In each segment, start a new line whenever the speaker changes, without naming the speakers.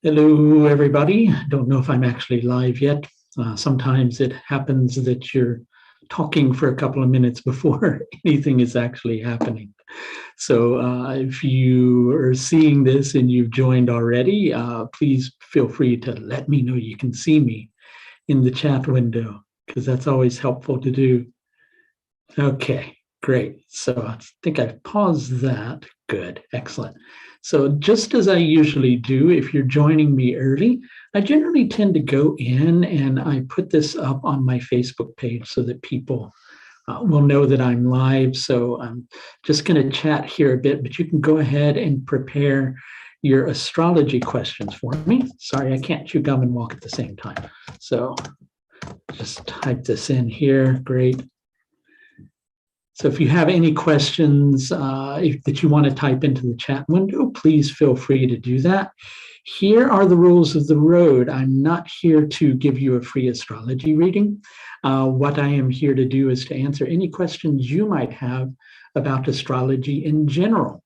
Hello, everybody. Don't know if I'm actually live yet. Sometimes it happens that you're talking for a couple of minutes before anything is actually happening. So if you are seeing this and you've joined already, please feel free to let me know you can see me in the chat window, because that's always helpful to do. Okay, great. So I think I've paused that. Good, excellent. So just as I usually do, if you're joining me early, I generally tend to go in and I put this up on my Facebook page so that people will know that I'm live. So I'm just going to chat here a bit, but you can go ahead and prepare your astrology questions for me. Sorry, I can't chew gum and walk at the same time. So just type this in here. Great. So if you have any questions that you want to type into the chat window, please feel free to do that. Here are the rules of the road. I'm not here to give you a free astrology reading. What I am here to do is to answer any questions you might have about astrology in general.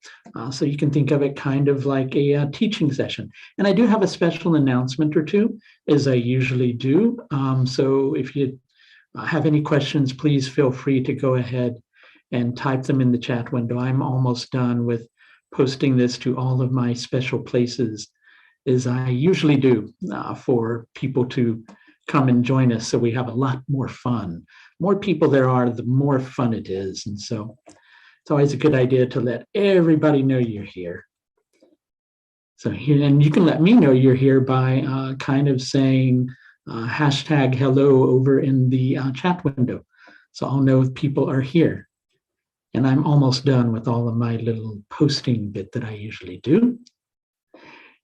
So you can think of it kind of like a teaching session. And I do have a special announcement or two, as I usually do. So if you have any questions, please feel free to go ahead and type them in the chat window. I'm almost done with posting this to all of my special places, as I usually do, for people to come and join us so we have a lot more fun. More people there are, the more fun it is. And so it's always a good idea to let everybody know you're here. So here, and you can let me know you're here by kind of saying hashtag hello over in the chat window. So I'll know if people are here. And I'm almost done with all of my little posting bit that I usually do.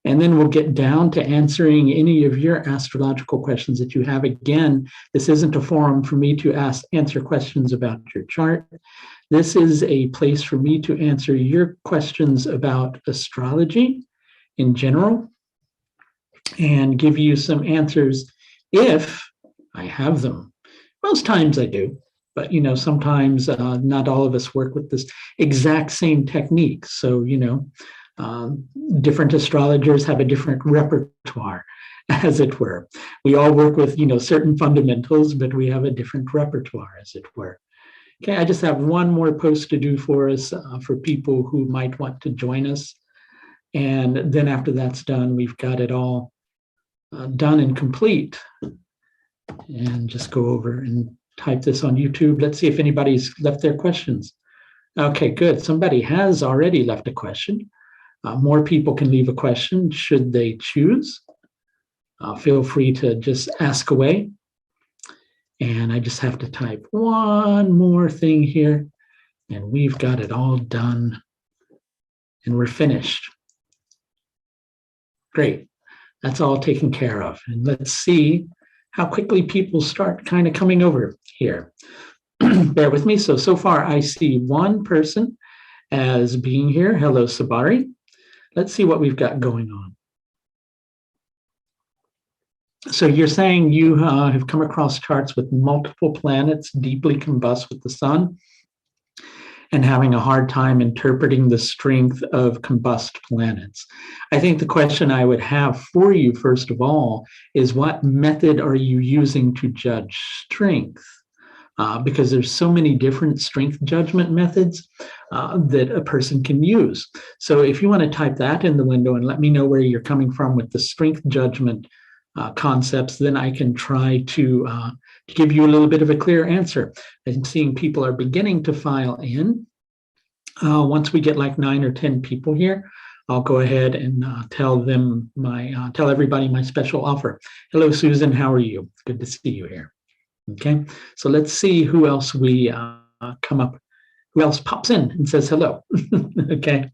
And then we'll get down to answering any of your astrological questions that you have. Again, this isn't a forum for me to answer questions about your chart. This is a place for me to answer your questions about astrology in general and give you some answers if I have them. Most times I do. But, sometimes not all of us work with this exact same technique. So, different astrologers have a different repertoire, as it were. We all work with, certain fundamentals, but we have a different repertoire, as it were. Okay, I just have one more post to do for us, for people who might want to join us. And then after that's done, we've got it all done and complete. And just go over and type this on YouTube. Let's see if anybody's left their questions. Okay, good. Somebody has already left a question. More people can leave a question should they choose. Feel free to just ask away. And I just have to type one more thing here, and we've got it all done, and we're finished. Great. That's all taken care of. And let's see how quickly people start kind of coming over here. Bear with me. So far I see one person as being here. Hello, Sabari. Let's see what we've got going on. So you're saying you have come across charts with multiple planets deeply combust with the sun and having a hard time interpreting the strength of combust planets. I think the question I would have for you, first of all, is what method are you using to judge strength? Because there's so many different strength judgment methods that a person can use. So if you want to type that in the window and let me know where you're coming from with the strength judgment concepts, then I can try to give you a little bit of a clear answer. I'm seeing people are beginning to file in. Once we get like 9 or 10 people here, I'll go ahead and tell everybody my special offer. Hello, Susan. How are you? It's good to see you here. Okay, so let's see who else we who else pops in and says hello. Okay,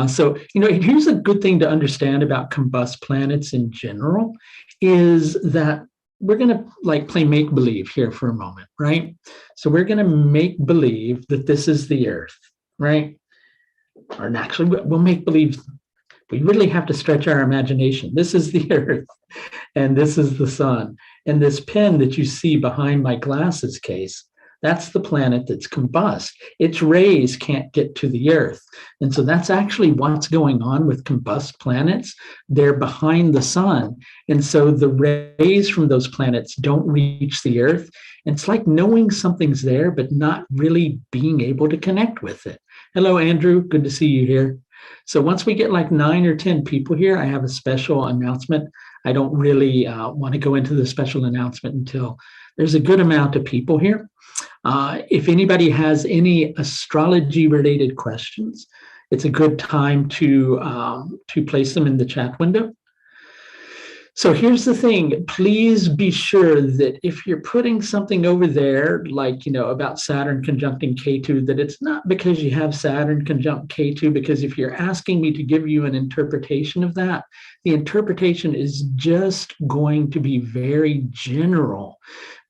so here's a good thing to understand about combust planets in general is that we're going to play make-believe here for a moment, right? So we're going to make believe that this is the Earth, right? Or actually, we'll make believe. We really have to stretch our imagination. This is the Earth, and this is the sun. And this pen that you see behind my glasses case, That's the planet that's combust. Its rays can't get to the Earth. And so that's actually what's going on with combust planets. They're behind the sun. And so the rays from those planets don't reach the Earth. And it's like knowing something's there, but not really being able to connect with it. Hello, Andrew. Good to see you here. So once we get like 9 or 10 people here, I have a special announcement. I don't really want to go into the special announcement until there's a good amount of people here. If anybody has any astrology-related questions, it's a good time to place them in the chat window. So here's the thing, please be sure that if you're putting something over there, like, about Saturn conjuncting K2, that it's not because you have Saturn conjunct K2, because if you're asking me to give you an interpretation of that, the interpretation is just going to be very general,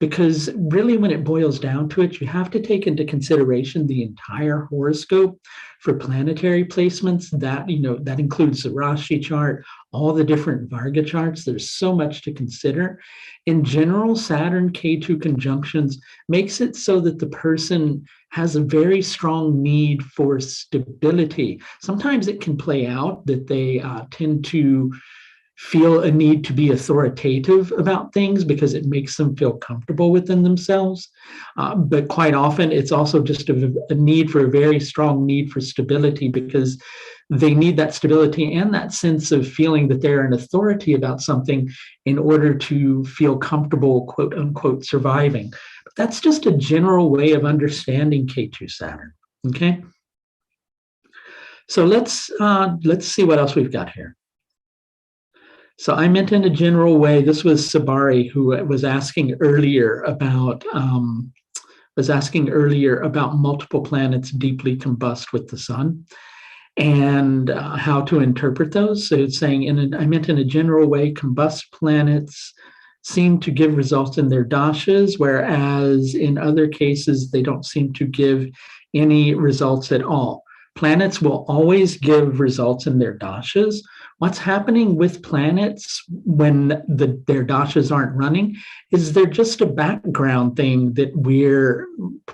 because really when it boils down to it, you have to take into consideration the entire horoscope for planetary placements. That includes the Rashi chart, all the different Varga charts. There's so much to consider. In general, Saturn K2 conjunctions makes it so that the person has a very strong need for stability. Sometimes it can play out that they tend to feel a need to be authoritative about things because it makes them feel comfortable within themselves. But quite often, it's also just a need for a very strong need for stability, because they need that stability and that sense of feeling that they're an authority about something in order to feel comfortable, quote unquote, surviving. But that's just a general way of understanding K2 Saturn. Okay. So let's see what else we've got here. So I meant in a general way. This was Sabari who was asking earlier about multiple planets deeply combust with the sun, and how to interpret those. So it's saying, I meant in a general way, combust planets seem to give results in their dashas, whereas in other cases, they don't seem to give any results at all. Planets will always give results in their dashas. What's happening with planets when their dashas aren't running is they're just a background thing that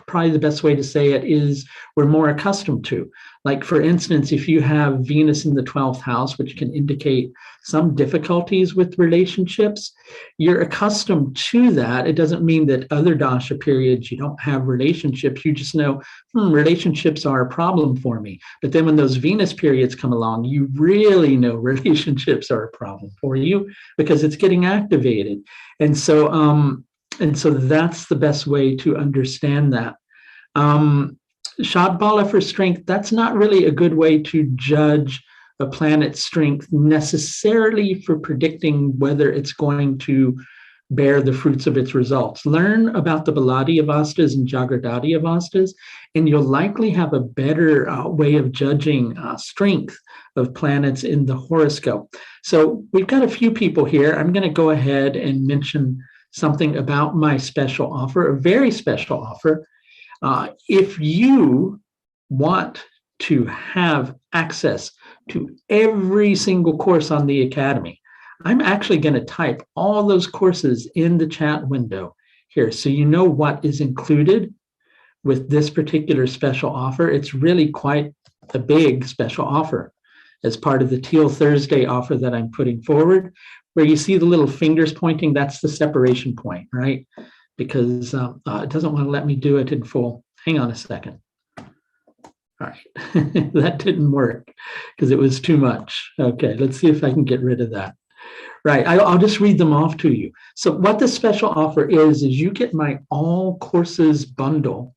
probably the best way to say it is we're more accustomed to. Like, for instance, if you have Venus in the 12th house, which can indicate some difficulties with relationships, you're accustomed to that. It doesn't mean that other dasha periods you don't have relationships. You just know, relationships are a problem for me. But then when those Venus periods come along, you really know relationships are a problem for you because it's getting activated. And so that's the best way to understand that. Shadbala for strength, that's not really a good way to judge a planet's strength necessarily for predicting whether it's going to bear the fruits of its results. Learn about the Baladi Avastas and Jagradati Avastas, and you'll likely have a better way of judging strength of planets in the horoscope. So we've got a few people here. I'm going to go ahead and mention something about my special offer, a very special offer. If you want to have access to every single course on the Academy, I'm actually going to type all those courses in the chat window here, so you know what is included with this particular special offer. It's really quite a big special offer as part of the Teal Thursday offer that I'm putting forward. Where you see the little fingers pointing, that's the separation point, right? Because it doesn't want to let me do it in full. Hang on a second. All right, that didn't work because it was too much. Okay, let's see if I can get rid of that. Right, I'll just read them off to you. So what the special offer is you get my all courses bundle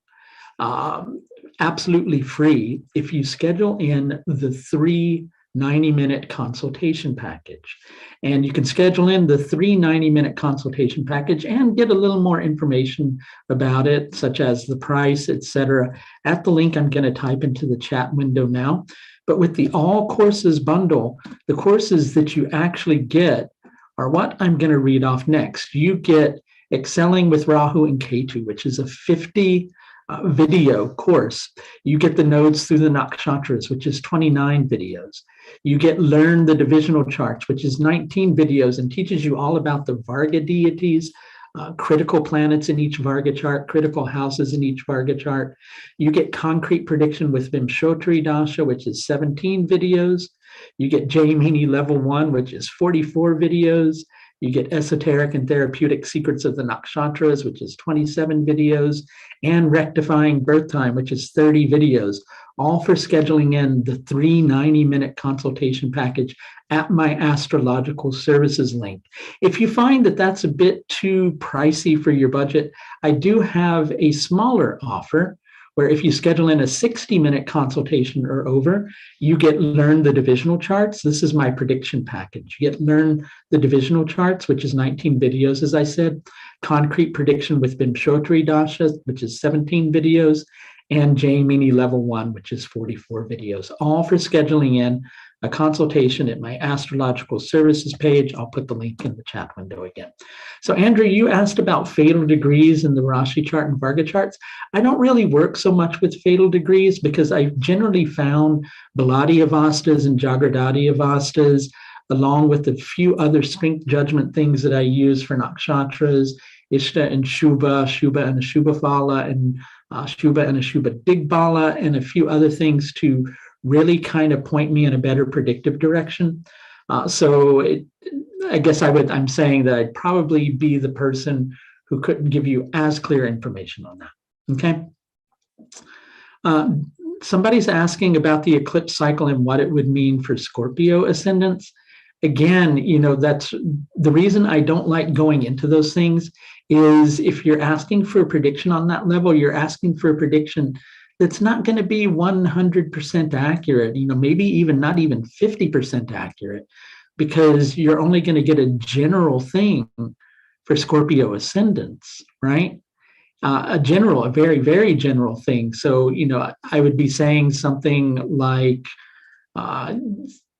absolutely free if you schedule in the 3 90-minute consultation package. And you can schedule in the 3 90-minute consultation package and get a little more information about it, such as the price, etc., at the link I'm going to type into the chat window now. But with the all courses bundle, the courses that you actually get are what I'm going to read off next. You get Excelling with Rahu and Ketu, which is a 50 video course. You get the nodes through the nakshatras, which is 29 videos. You get Learn the Divisional Charts, which is 19 videos and teaches you all about the Varga deities, critical planets in each Varga chart, critical houses in each Varga chart. You get concrete prediction with Vimshotri Dasha, which is 17 videos. You get Jaimini level 1, which is 44 videos. You get esoteric and therapeutic secrets of the nakshatras, which is 27 videos, and rectifying birth time, which is 30 videos, all for scheduling in the 3 90-minute consultation package at my astrological services link. If you find that that's a bit too pricey for your budget, I do have a smaller offer where if you schedule in a 60-minute consultation or over, you get Learn the Divisional Charts. This is my prediction package. You get Learn the Divisional Charts, which is 19 videos, as I said, Concrete Prediction with Vimshotri Dasha, which is 17 videos, and Jaimini Level 1, which is 44 videos, all for scheduling in a consultation at my astrological services page. I'll put the link in the chat window again. So Andrew, you asked about fatal degrees in the Rashi chart and Varga charts. I don't really work so much with fatal degrees because I've generally found Baladi Avastas and Jagradati Avastas, along with a few other strength judgment things that I use for nakshatras, Ishta and Shubha, Shubha and Ashubha Phala, and Shubha and Ashubha Digbala, and a few other things to really kind of point me in a better predictive direction. I guess I'm saying that I'd probably be the person who couldn't give you as clear information on that. Okay. Somebody's asking about the eclipse cycle and what it would mean for Scorpio ascendants. Again, that's the reason I don't like going into those things is if you're asking for a prediction on that level, you're asking for a prediction that's not going to be 100% accurate, maybe even not even 50% accurate, because you're only going to get a general thing for Scorpio ascendants, right? A very, very general thing. So, I would be saying something like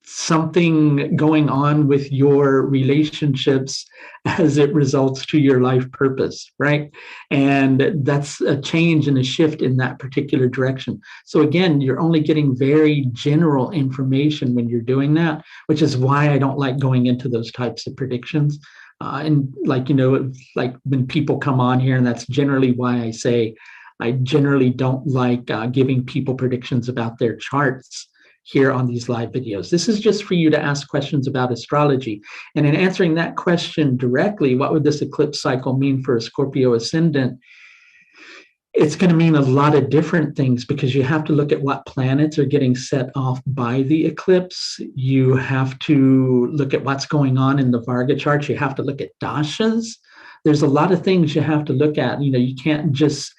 something going on with your relationships as it results to your life purpose, right? And that's a change and a shift in that particular direction. So again, you're only getting very general information when you're doing that, which is why I don't like going into those types of predictions. And like when people come on here, and that's generally why I say I generally don't like giving people predictions about their charts here on these live videos. This is just for you to ask questions about astrology. And in answering that question directly, what would this eclipse cycle mean for a Scorpio ascendant? It's going to mean a lot of different things because you have to look at what planets are getting set off by the eclipse. You have to look at what's going on in the Varga chart. You have to look at dashas. There's a lot of things you have to look at. You can't just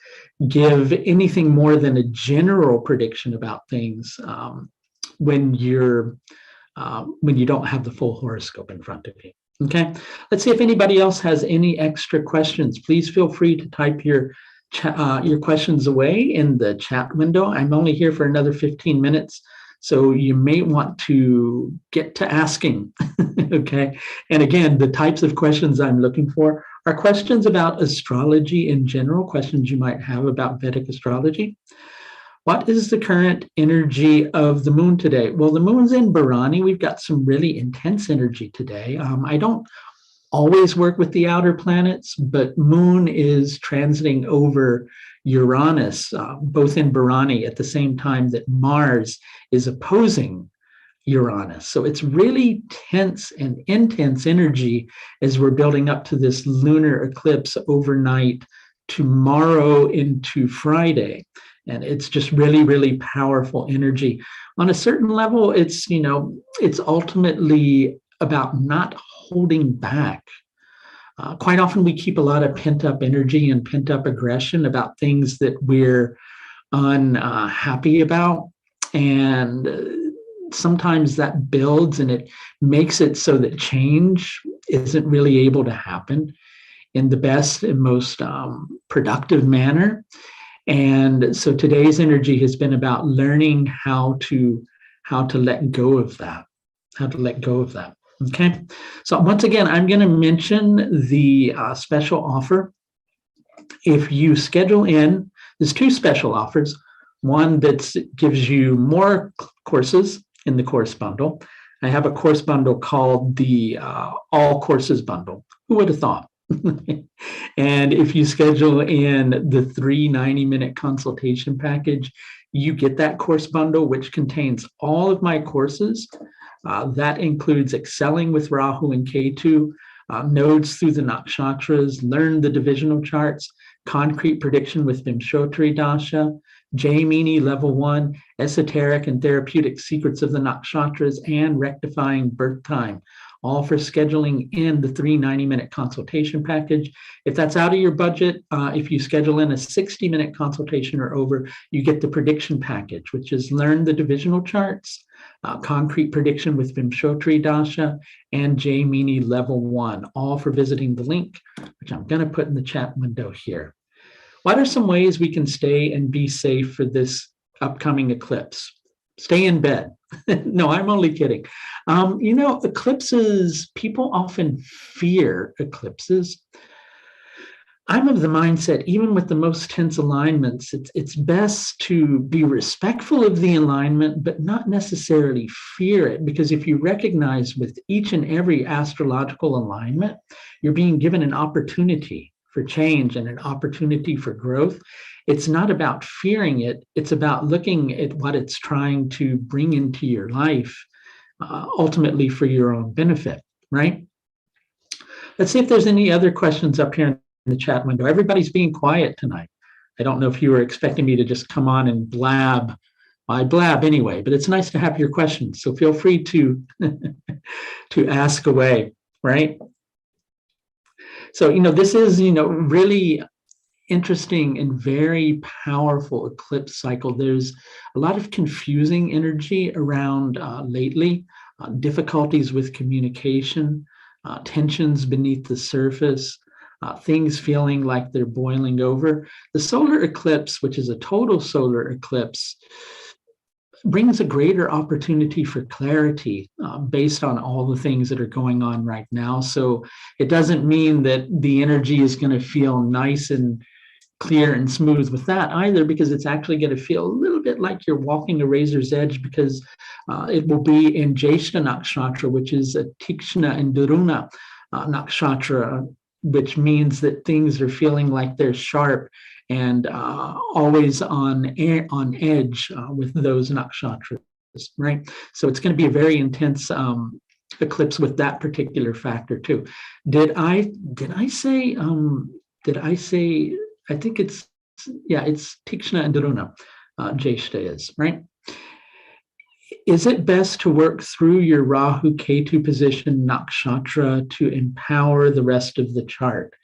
give anything more than a general prediction about things when you don't have the full horoscope in front of you. Okay, let's see if anybody else has any extra questions. Please feel free to type your questions away in the chat window. I'm only here for another 15 minutes, so you may want to get to asking. Okay, and again, the types of questions I'm looking for are questions about astrology in general, questions you might have about Vedic astrology. What is the current energy of the moon today? Well, the moon's in Bharani. We've got some really intense energy today. I don't always work with the outer planets, but moon is transiting over Uranus, both in Bharani at the same time that Mars is opposing Uranus. So it's really tense and intense energy as we're building up to this lunar eclipse overnight tomorrow into Friday. And it's just really, really powerful energy. On a certain level, it's ultimately about not holding back. Quite often we keep a lot of pent-up energy and pent-up aggression about things that we're unhappy about. And sometimes that builds and it makes it so that change isn't really able to happen in the best and most productive manner. And so today's energy has been about learning how to let go of that, Okay. So once again, I'm going to mention the special offer. If you schedule in, there's two special offers. One that gives you more courses in the course bundle. I have a course bundle called the All Courses Bundle. Who would have thought? And if you schedule in the 3 90-minute consultation package, you get that course bundle, which contains all of my courses. That includes excelling with Rahu and Ketu, nodes through the nakshatras, learn the divisional charts, concrete prediction with Vimshotri Dasha, Jaimini level 1, esoteric and therapeutic secrets of the nakshatras, and rectifying birth time, all for scheduling in the 3 90-minute consultation package. If that's out of your budget, if you schedule in a 60-minute consultation or over, you get the prediction package, which is learn the divisional charts, concrete prediction with Vimshotri Dasha, and Jaimini level 1, all for visiting the link, which I'm going to put in the chat window here. What are some ways we can stay and be safe for this upcoming eclipse? Stay in bed. No, I'm only kidding. Eclipses, people often fear eclipses. I'm of the mindset, even with the most tense alignments, it's best to be respectful of the alignment, but not necessarily fear it, because if you recognize with each and every astrological alignment, you're being given an opportunity for change and an opportunity for growth. It's not about fearing it. It's about looking at what it's trying to bring into your life, ultimately for your own benefit, right? Let's see if there's any other questions up here in the chat window. Everybody's being quiet tonight. I don't know if you were expecting me to just come on and blab. I blab anyway, but it's nice to have your questions. So feel free to, to ask away, right? So, this is, really interesting and very powerful eclipse cycle. There's a lot of confusing energy around lately, difficulties with communication, tensions beneath the surface, things feeling like they're boiling over. The solar eclipse, which is a total solar eclipse, brings a greater opportunity for clarity based on all the things that are going on right now. So it doesn't mean that the energy is going to feel nice and clear and smooth with that either, because it's actually going to feel a little bit like you're walking a razor's edge, because it will be in Jyeshta nakshatra, which is a Tikshna and Daruna nakshatra, which means that things are feeling like they're sharp and always on edge with those nakshatras, right? So it's going to be a very intense eclipse with that particular factor too. Did I say? I think it's Tikshna and Daruna. Jyeshta is, right? Is it best to work through your Rahu Ketu position nakshatra to empower the rest of the chart?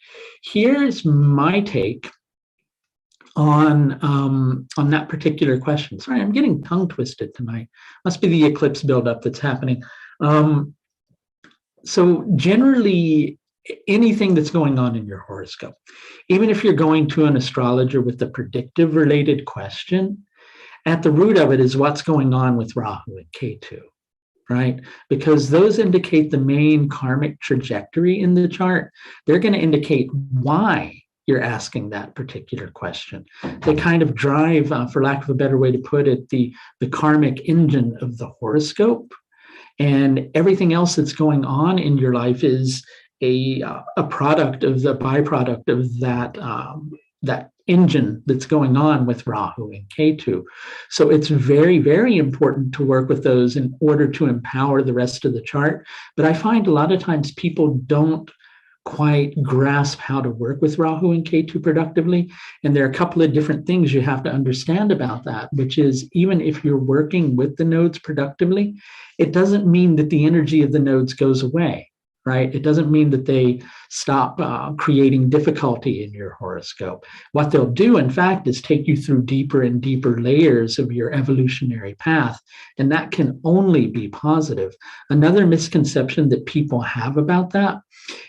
Here's my take on that particular question. Sorry, I'm getting tongue twisted tonight. Must be the eclipse buildup that's happening. So generally, anything that's going on in your horoscope, even if you're going to an astrologer with a predictive related question, at the root of it is what's going on with Rahu and Ketu, right? Because those indicate the main karmic trajectory in the chart. They're going to indicate why you're asking that particular question. They kind of drive, for lack of a better way to put it, the karmic engine of the horoscope. And everything else that's going on in your life is a product of the byproduct of that engine that's going on with Rahu and Ketu. So it's very, very important to work with those in order to empower the rest of the chart. But I find a lot of times people don't quite grasp how to work with Rahu and Ketu productively. And there are a couple of different things you have to understand about that, which is even if you're working with the nodes productively, it doesn't mean that the energy of the nodes goes away. Right? It doesn't mean that they stop creating difficulty in your horoscope. What they'll do, in fact, is take you through deeper and deeper layers of your evolutionary path, and that can only be positive. Another misconception that people have about that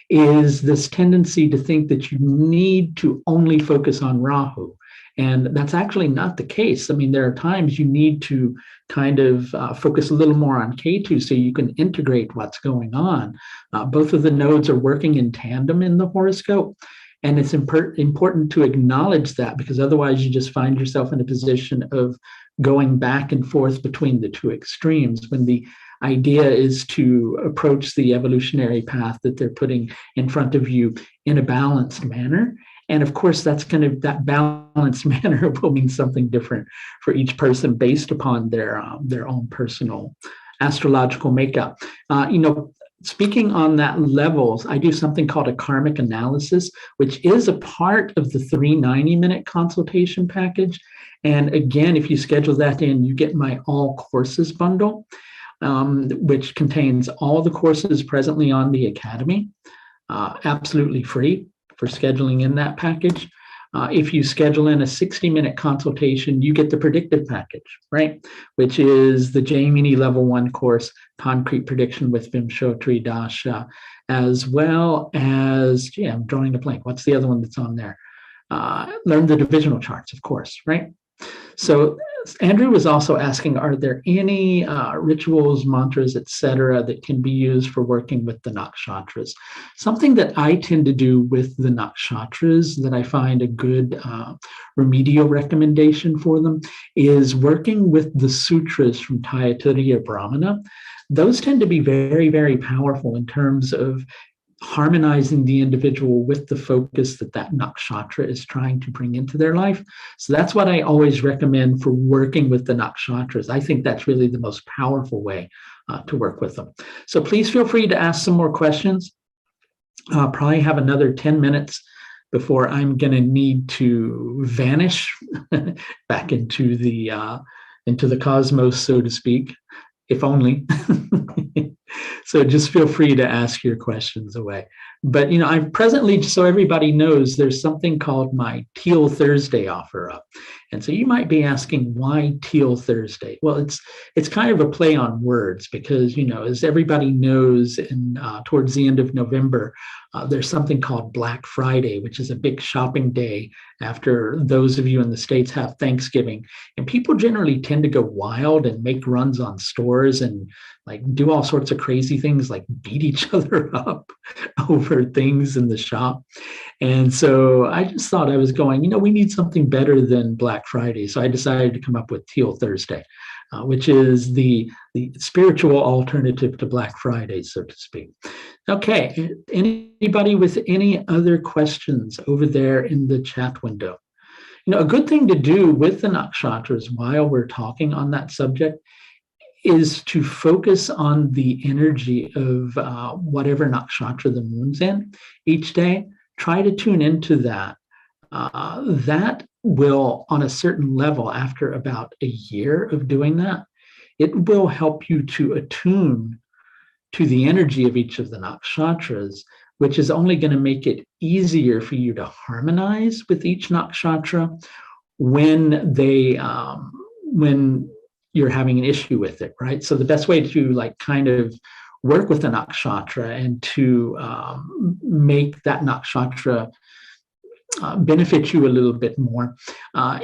is this tendency to think that you need to only focus on Rahu. And that's actually not the case. I mean, there are times you need to kind of focus a little more on Ketu so you can integrate what's going on. Both of the nodes are working in tandem in the horoscope. And it's important to acknowledge that, because otherwise you just find yourself in a position of going back and forth between the two extremes, when the idea is to approach the evolutionary path that they're putting in front of you in a balanced manner. And of course, that balanced manner will mean something different for each person based upon their own personal astrological makeup. Speaking on that levels, I do something called a karmic analysis, which is a part of the 390-minute consultation package. And again, if you schedule that in, you get my all courses bundle, which contains all the courses presently on the Academy, absolutely free for scheduling in that package. If you schedule in a 60-minute consultation, you get the predictive package, right? Which is the Jaimini Level 1 course, Concrete Prediction with Vimshotri Dasha, as well as, I'm drawing a blank. What's the other one that's on there? Learn the divisional charts, of course, right? So Andrew was also asking, are there any rituals, mantras, etc., that can be used for working with the nakshatras? Something that I tend to do with the nakshatras that I find a good remedial recommendation for them is working with the sutras from Taittiriya Brahmana. Those tend to be very, very powerful in terms of harmonizing the individual with the focus that nakshatra is trying to bring into their life. So that's what I always recommend for working with the nakshatras. I think that's really the most powerful way to work with them. So please feel free to ask some more questions. I'll probably have another 10 minutes before I'm going to need to vanish back into the cosmos, so to speak, if only. So just feel free to ask your questions away. But, I'm presently, so everybody knows, there's something called my Teal Thursday offer up. And so you might be asking, why Teal Thursday? Well, it's kind of a play on words because, as everybody knows, towards the end of November, there's something called Black Friday, which is a big shopping day after those of you in the States have Thanksgiving. And people generally tend to go wild and make runs on stores and do all sorts of crazy things like beat each other up over things in the shop. And so I just thought I was going, we need something better than Black Friday. So I decided to come up with Teal Thursday, which is the spiritual alternative to Black Friday, so to speak. Okay, anybody with any other questions over there in the chat window? A good thing to do with the nakshatras while we're talking on that subject is to focus on the energy of whatever nakshatra the moon's in each day. Try to tune into that. That will, on a certain level, after about a year of doing that, it will help you to attune to the energy of each of the nakshatras, which is only going to make it easier for you to harmonize with each nakshatra when you're having an issue with it, right? So the best way to kind of work with the nakshatra and to make that nakshatra benefit you a little bit more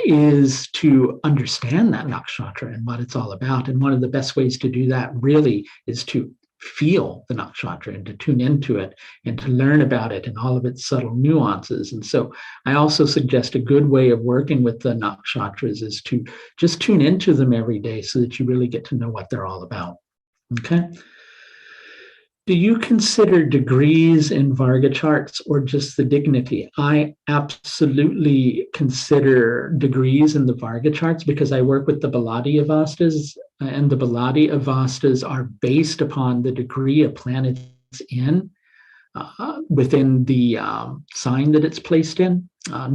is to understand that nakshatra and what it's all about. And one of the best ways to do that really is to feel the nakshatra and to tune into it and to learn about it and all of its subtle nuances. And so I also suggest a good way of working with the nakshatras is to just tune into them every day so that you really get to know what they're all about. Okay. Do you consider degrees in Varga charts or just the dignity? I absolutely consider degrees in the Varga charts because I work with the Baladi Avastas, and the Baladi Avastas are based upon the degree a planet's in within the sign that it's placed in.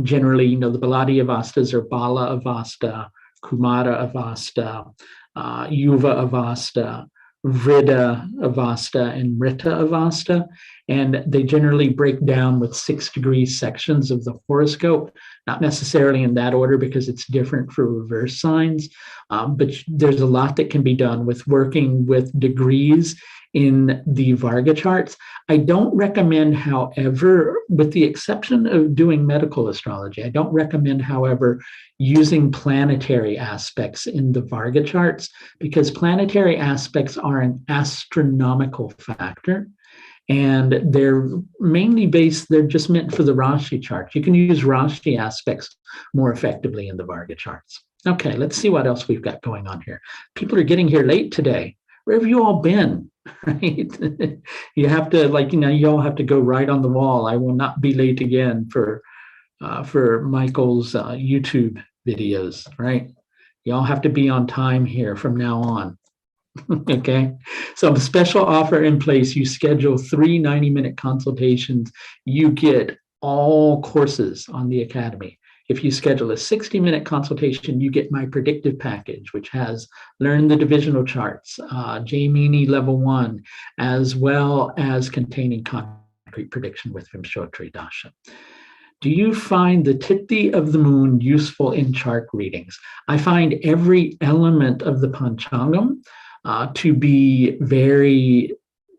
Generally, the Baladi Avastas are Bala Avasta, Kumara Avasta, Yuva Avasta, Vrida Avasta, and Mrita Avasta, and they generally break down with 6-degree sections of the horoscope, not necessarily in that order because it's different for reverse signs, but there's a lot that can be done with working with degrees in the Varga charts. I don't recommend, however, with the exception of doing medical astrology, I don't recommend, however, using planetary aspects in the Varga charts because planetary aspects are an astronomical factor. And they're mainly they're just meant for the Rashi chart. You can use Rashi aspects more effectively in the Varga charts. Okay, let's see what else we've got going on here. People are getting here late today. where have you all been? Right? You have to, like, you all have to go right on the wall. I will not be late again for Michael's YouTube videos, right? You all have to be on time here from now on. Okay. So a special offer in place. You schedule 3 90-minute consultations. You get all courses on the Academy. If you schedule a 60-minute consultation, you get my predictive package, which has Learn the Divisional Charts, Jaimini Level 1, as well as containing concrete prediction with Vimshottri Dasha. Do you find the Tithi of the moon useful in chart readings? I find every element of the Panchangam to be very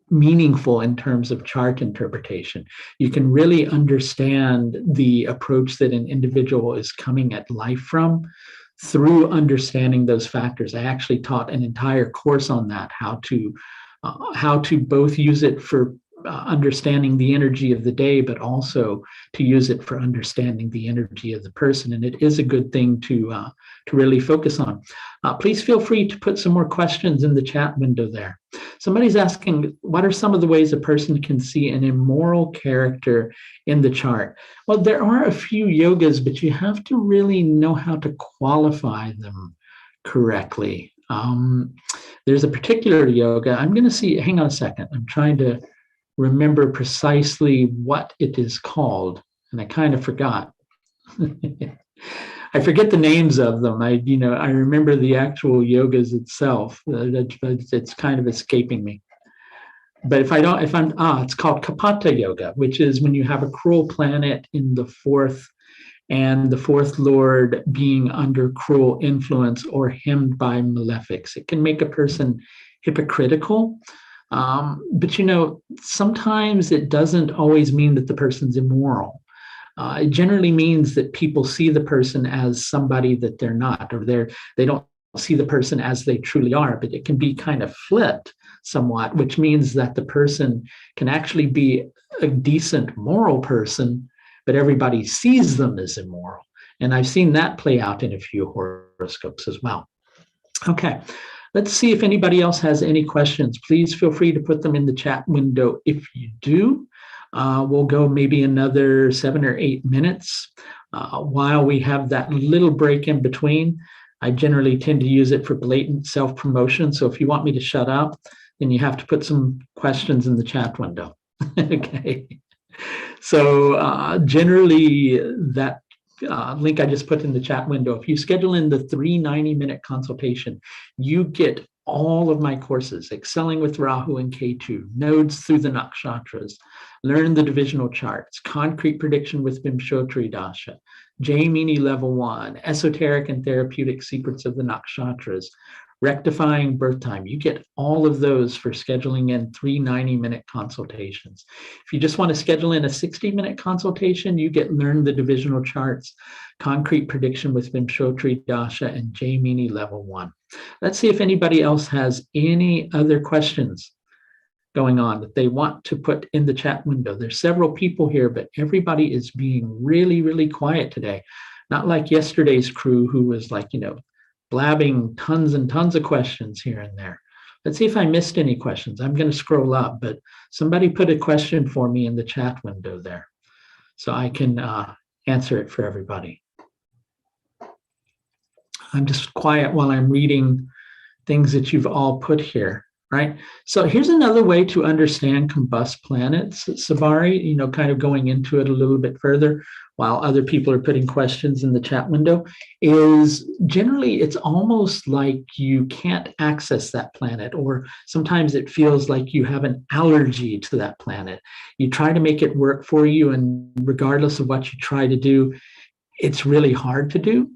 meaningful in terms of chart interpretation. You can really understand the approach that an individual is coming at life from through understanding those factors. I actually taught an entire course on that, how to both use it for understanding the energy of the day, but also to use it for understanding the energy of the person. And it is a good thing to really focus on. Please feel free to put some more questions in the chat window there. Somebody's asking, what are some of the ways a person can see an immoral character in the chart? Well, there are a few yogas, but you have to really know how to qualify them correctly. There's a particular yoga. I'm going to see, hang on a second. I'm trying to remember precisely what it is called, and I kind of forgot. I forget the names of them. I remember the actual yogas itself. It's kind of escaping me. But it's called Kapata Yoga, which is when you have a cruel planet in the fourth, and the fourth lord being under cruel influence or hemmed by malefics. It can make a person hypocritical. But sometimes it doesn't always mean that the person's immoral. It generally means that people see the person as somebody that they're not, or they don't see the person as they truly are, but it can be kind of flipped somewhat, which means that the person can actually be a decent moral person, but everybody sees them as immoral. And I've seen that play out in a few horoscopes as well. Okay. Let's see if anybody else has any questions. Please feel free to put them in the chat window. If you do, we'll go maybe another 7 or 8 minutes while we have that little break in between. I generally tend to use it for blatant self-promotion. So if you want me to shut up, then you have to put some questions in the chat window. Okay. So generally that link I just put in the chat window. If you schedule in the 3 90-minute consultation, you get all of my courses, Excelling with Rahu and Ketu, Nodes through the Nakshatras, Learn the Divisional Charts, Concrete Prediction with Vimshottri Dasha, Jaimini Level 1, Esoteric and Therapeutic Secrets of the Nakshatras, Rectifying Birth Time. You get all of those for scheduling in 3 90-minute consultations. If you just want to schedule in a 60-minute consultation, you get Learn the Divisional Charts, Concrete Prediction with Vimshottri Dasha, and Jaimini Level 1. Let's see if anybody else has any other questions going on that they want to put in the chat window. There's several people here, but everybody is being really, really quiet today. Not like yesterday's crew who was like, blabbing tons and tons of questions here and there. Let's see if I missed any questions. I'm going to scroll up, but somebody put a question for me in the chat window there, so I can answer it for everybody. I'm just quiet while I'm reading things that you've all put here, right? So here's another way to understand combust planets, Savari, kind of going into it a little bit further while other people are putting questions in the chat window, is generally it's almost like you can't access that planet, or sometimes it feels like you have an allergy to that planet. You try to make it work for you, and regardless of what you try to do, it's really hard to do.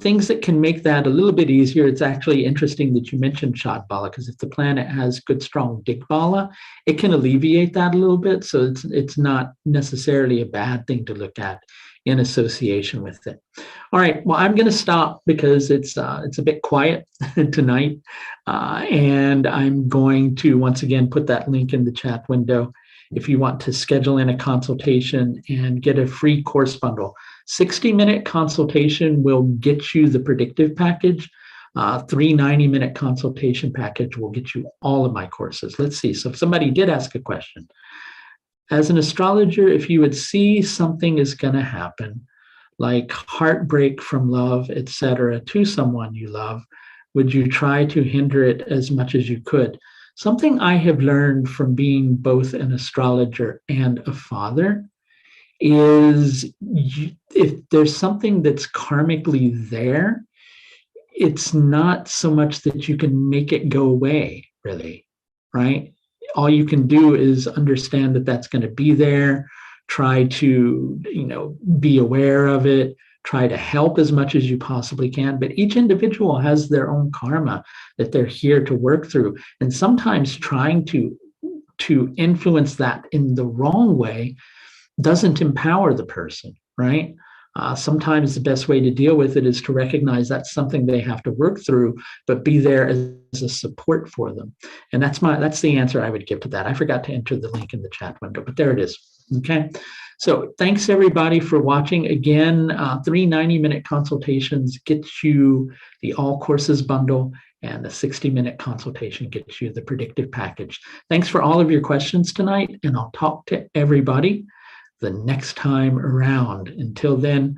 Things that can make that a little bit easier. It's actually interesting that you mentioned Shadbala, because if the planet has good, strong Digbala, it can alleviate that a little bit. So it's not necessarily a bad thing to look at in association with it. All right, well, I'm going to stop because it's a bit quiet tonight. And I'm going to, once again, put that link in the chat window if you want to schedule in a consultation and get a free course bundle. 60-minute consultation will get you the predictive package. Three 90-minute consultation package will get you all of my courses. Let's see. So if somebody did ask a question, as an astrologer, if you would see something is going to happen, like heartbreak from love, etc., to someone you love, would you try to hinder it as much as you could? Something I have learned from being both an astrologer and a father is if there's something that's karmically there, it's not so much that you can make it go away, really, right? All you can do is understand that that's going to be there, try to, be aware of it, try to help as much as you possibly can. But each individual has their own karma that they're here to work through. And sometimes trying to influence that in the wrong way doesn't empower the person, right? Sometimes the best way to deal with it is to recognize that's something they have to work through, but be there as a support for them. And that's the answer I would give to that. I forgot to enter the link in the chat window, but there it is. Okay. So thanks everybody for watching. Again, 3 90-minute consultations get you the all courses bundle, and the 60-minute consultation gets you the predictive package. Thanks for all of your questions tonight, and I'll talk to everybody the next time around. Until then,